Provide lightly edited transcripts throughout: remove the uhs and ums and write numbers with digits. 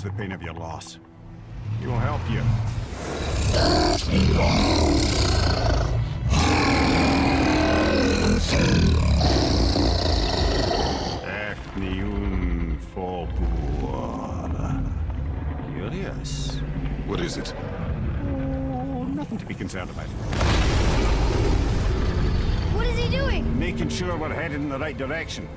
knows the pain of your loss. He will help you. Ethniun Fobuar. Curious. What is it? Oh, nothing to be concerned about. What is he doing? Making sure we're headed in the right direction.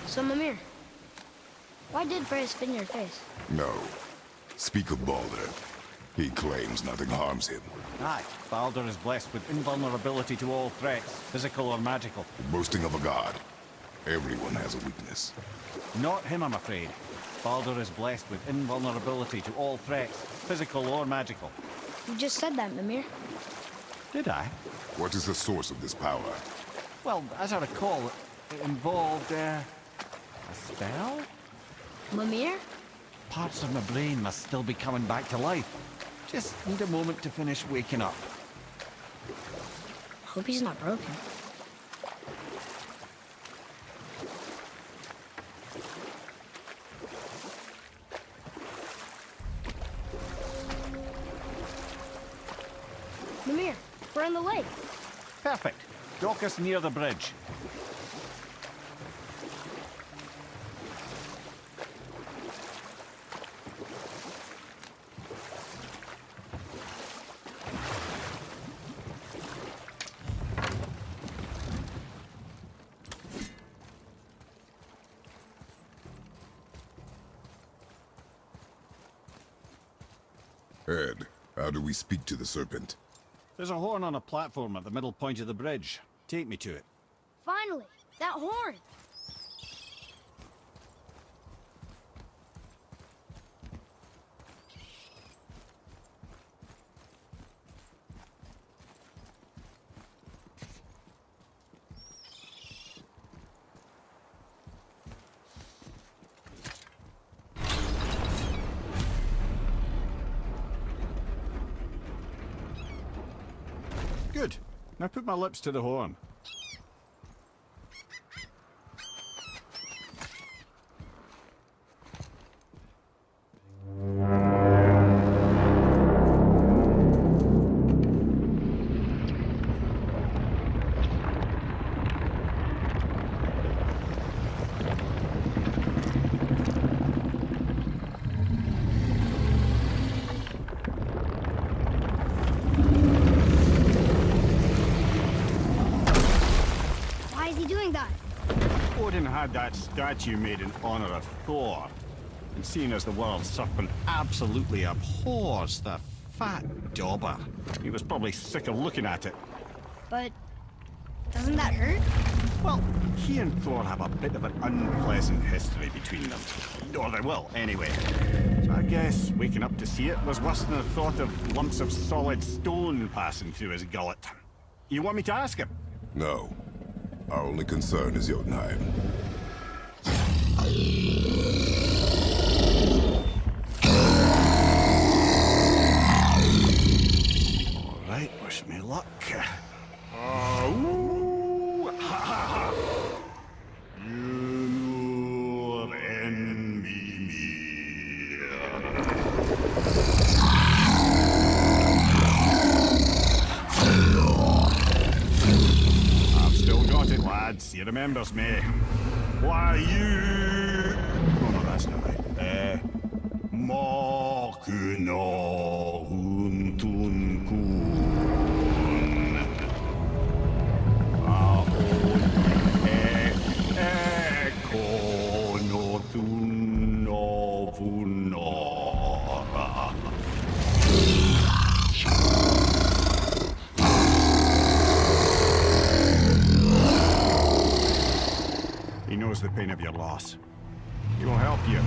So, Mimir, why did Freya spit in your face? No. Speak of Baldur. He claims nothing harms him. Aye, Baldur is blessed with invulnerability to all threats, physical or magical. Boasting of a god. Everyone has a weakness. Not him, I'm afraid. Baldur is blessed with invulnerability to all threats, physical or magical. You just said that, Mimir. Did I? What is the source of this power? Well, as I recall, it involved, a spell? Mimir? Parts of my brain must still be coming back to life. Just need a moment to finish waking up. Hope he's not broken. Mimir, we're on the lake. Perfect. Dock us near the bridge. Ed, how do we speak to the Serpent? There's a horn on a platform at the middle point of the bridge. Take me to it. Finally, that horn. Good. Now put my lips to the horn. Odin had that statue made in honor of Thor. And seeing as the World Serpent absolutely abhors the fat dauber, he was probably sick of looking at it. But doesn't that hurt? Well, he and Thor have a bit of an unpleasant history between them. Or they will, anyway. So I guess waking up to see it was worse than the thought of lumps of solid stone passing through his gullet. You want me to ask him? No. Our only concern is Jotunheim. All right, wish me luck. Ooh, ha, ha, ha. You enemy me. I've still got it, lads. He remembers me. Why you? Oh no, that's not right. Mokuno huntun kun. Eko no thun no vunora. He knows the pain of your loss. He will help you.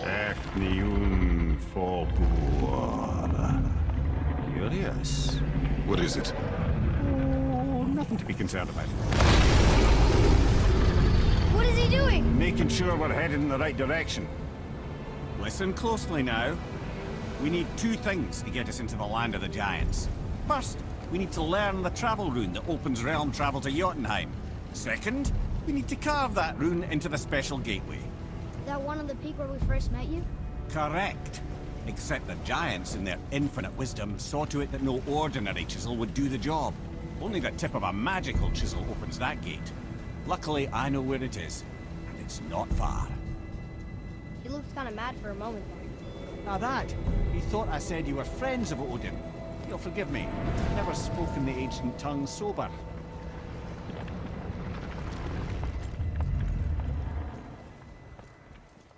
Efniun Fobuar. Curious. What is it? Oh, nothing to be concerned about. What is he doing? Making sure we're headed in the right direction. Listen closely now. We need two things to get us into the land of the giants. First, we need to learn the travel rune that opens realm travel to Jotunheim. Second, we need to carve that rune into the special gateway. That one on the peak where we first met you? Correct. Except the giants, in their infinite wisdom, saw to it that no ordinary chisel would do the job. Only the tip of a magical chisel opens that gate. Luckily, I know where it is, and it's not far. He looked kind of mad for a moment there. Now that, he thought I said you were friends of Odin. You'll forgive me. Never spoken the ancient tongue sober.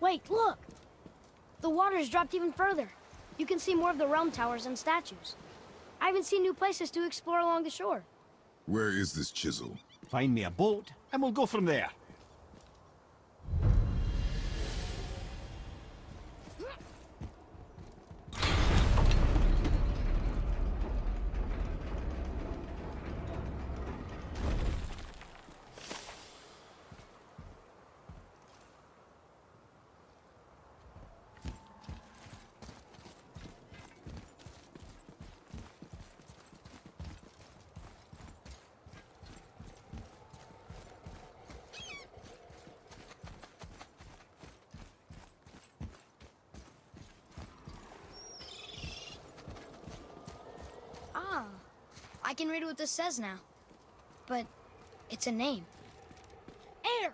Wait, look! The water's dropped even further. You can see more of the realm towers and statues. I even see new places to explore along the shore. Where is this chisel? Find me a boat, and we'll go from there. I can read what this says now. But it's a name. Air!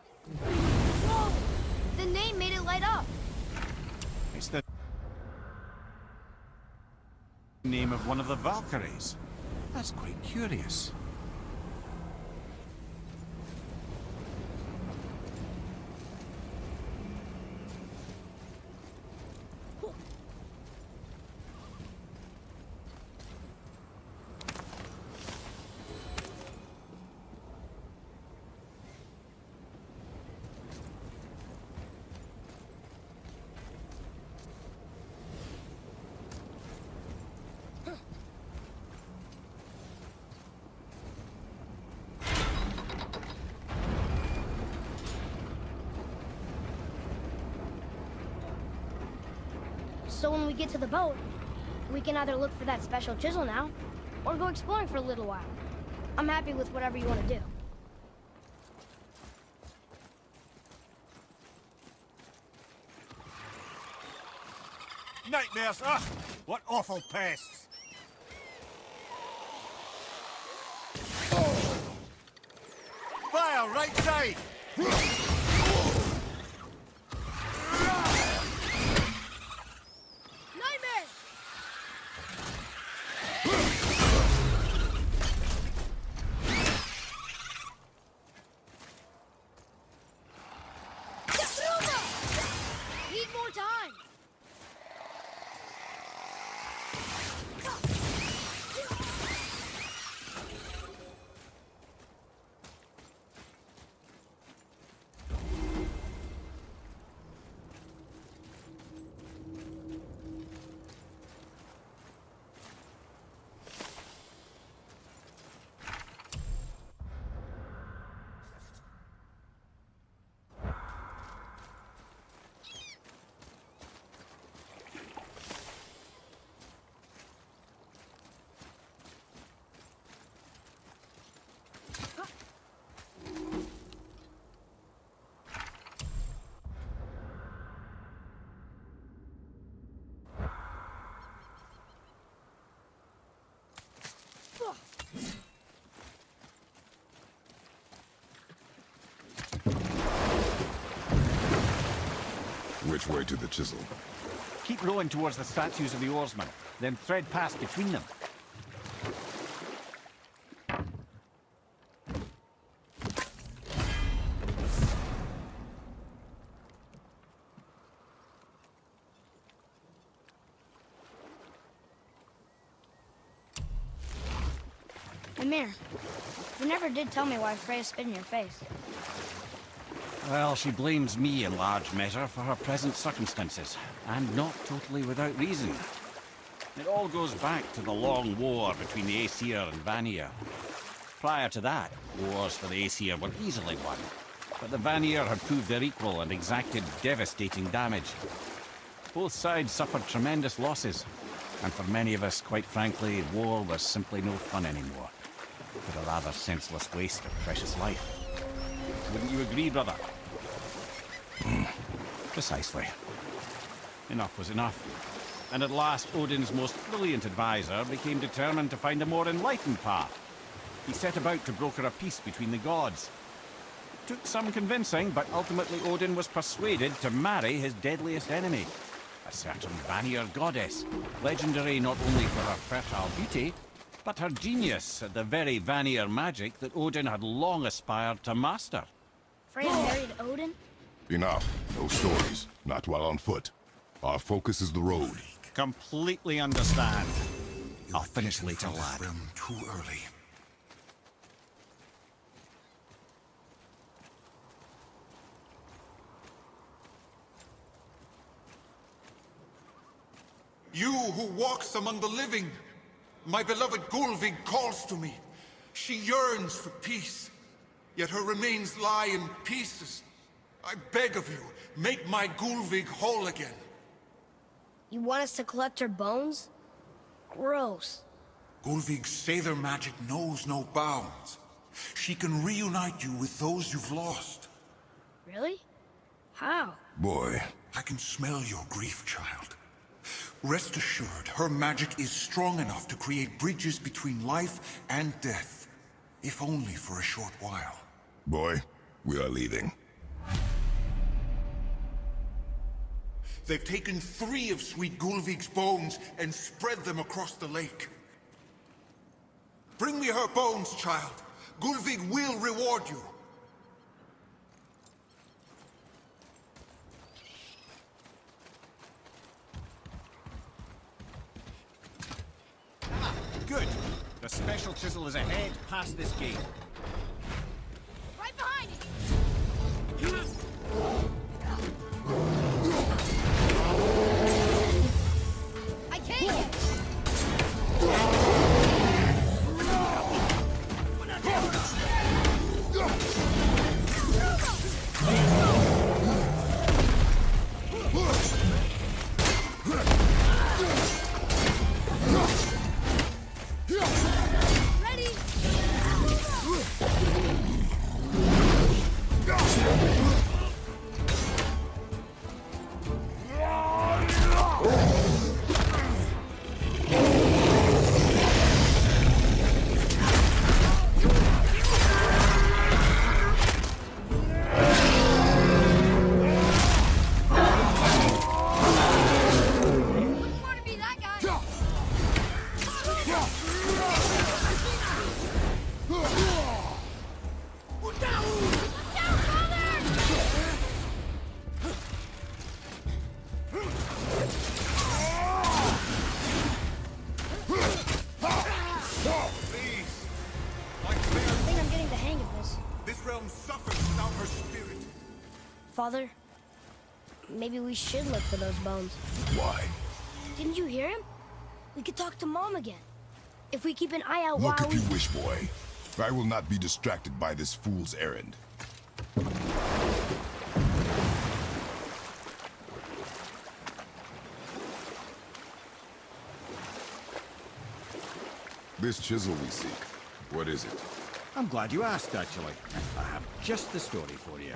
Whoa! The name made it light up. It's the name of one of the Valkyries. That's quite curious. So when we get to the boat, we can either look for that special chisel now, or go exploring for a little while. I'm happy with whatever you want to do. Nightmares! Ugh! What awful pests! Fire, right side! Nightmare! Need more time! Which way to the chisel? Keep rowing towards the statues of the oarsmen, then thread past between them. Amir, you never did tell me why Freya spit in your face. Well, she blames me in large measure for her present circumstances, and not totally without reason. It all goes back to the long war between the Aesir and Vanir. Prior to that, wars for the Aesir were easily won, but the Vanir had proved their equal and exacted devastating damage. Both sides suffered tremendous losses, and for many of us, quite frankly, war was simply no fun anymore, but a rather senseless waste of precious life. Wouldn't you agree, brother? Precisely. Enough was enough. And at last, Odin's most brilliant advisor became determined to find a more enlightened path. He set about to broker a peace between the gods. It took some convincing, but ultimately Odin was persuaded to marry his deadliest enemy, a certain Vanir goddess, legendary not only for her fertile beauty, but her genius at the very Vanir magic that Odin had long aspired to master. Freya married Odin? Enough. No stories. Not while on foot. Our focus is the road. Completely understand. I'll finish later, lad. Too early. You who walks among the living, my beloved Gulvig calls to me. She yearns for peace, yet her remains lie in pieces. I beg of you, make my Gulvig whole again. You want us to collect her bones? Gross. Gulvig's Sather magic knows no bounds. She can reunite you with those you've lost. Really? How? Boy. I can smell your grief, child. Rest assured, her magic is strong enough to create bridges between life and death, if only for a short while. Boy, we are leaving. They've taken 3 of Sweet Gulvig's bones and spread them across the lake. Bring me her bones, child. Gulvig will reward you. Good. The special chisel is ahead, past this gate. Right behind I take it! Father, maybe we should look for those bones. Why? Didn't you hear him? We could talk to Mom again. If we keep an eye out Look while if you wish, boy. I will not be distracted by this fool's errand. This chisel we seek, what is it? I'm glad you asked, actually. I have just the story for you.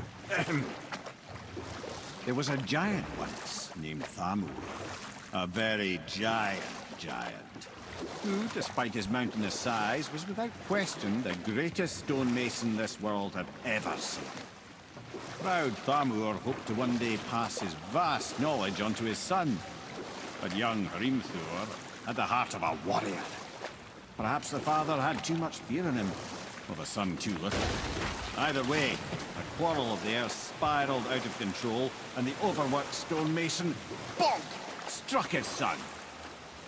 There was a giant once named Thamur. A very giant, who, despite his mountainous size, was without question the greatest stonemason this world had ever seen. Proud Thamur hoped to one day pass his vast knowledge on to his son. But young Hrimthur had the heart of a warrior. Perhaps the father had too much fear in him, or the son too little. Either way, a quarrel of theirs spiraled out of control, and the overworked stonemason, bonk, struck his son.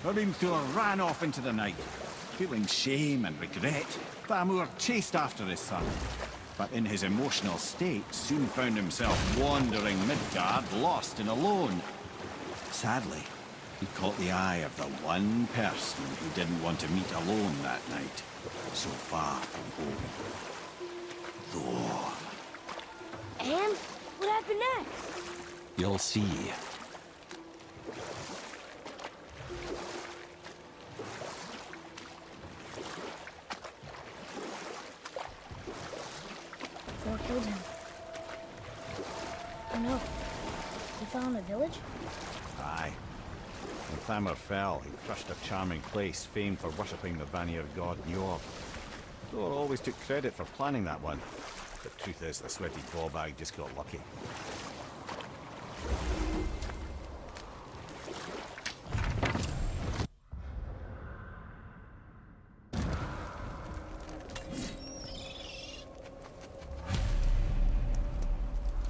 Hrimthur ran off into the night. Feeling shame and regret, Thamur chased after his son. But in his emotional state, soon found himself wandering Midgard, lost and alone. Sadly, he caught the eye of the one person who didn't want to meet alone that night, so far from home. Thor. And what happened next? You'll see. Thor killed him. Oh no. He fell in a village? Aye. When Thamur fell, he crushed a charming place famed for worshipping the Vanir god Njord. Thor always took credit for planning that one. The truth is, the sweaty ballbag just got lucky.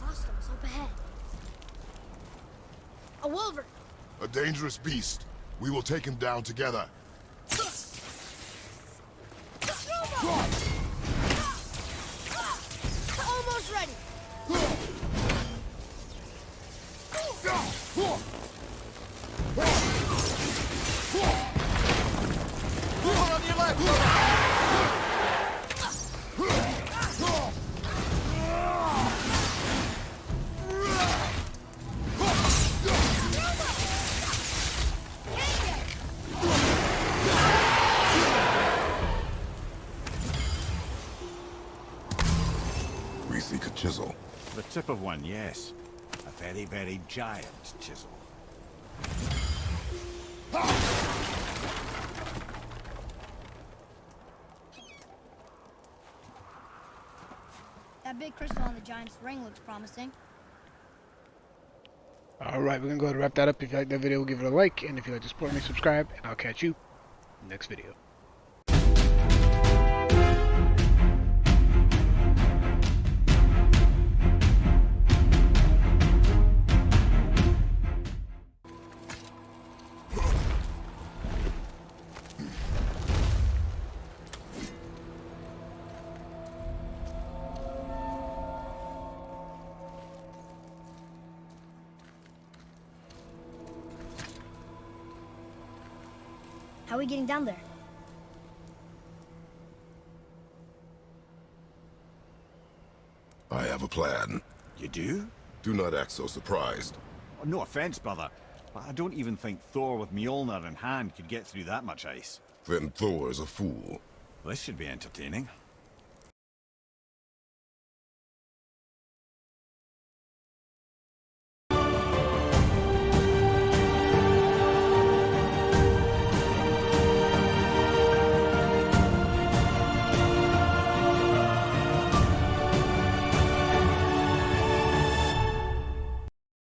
Hostiles up ahead. A wolverine! A dangerous beast. We will take him down together. Almost ready! On your left! We seek a chisel. The tip of one, yes. A very, very giant chisel. That big crystal on the giant's ring looks promising. Alright, we're gonna go ahead and wrap that up. If you like that video, give it a like, and if you like to support me, subscribe, and I'll catch you next video. How are we getting down there? I have a plan. You do? Do not act so surprised. Oh, no offense, brother, but I don't even think Thor with Mjolnir in hand could get through that much ice. Then Thor is a fool. This should be entertaining.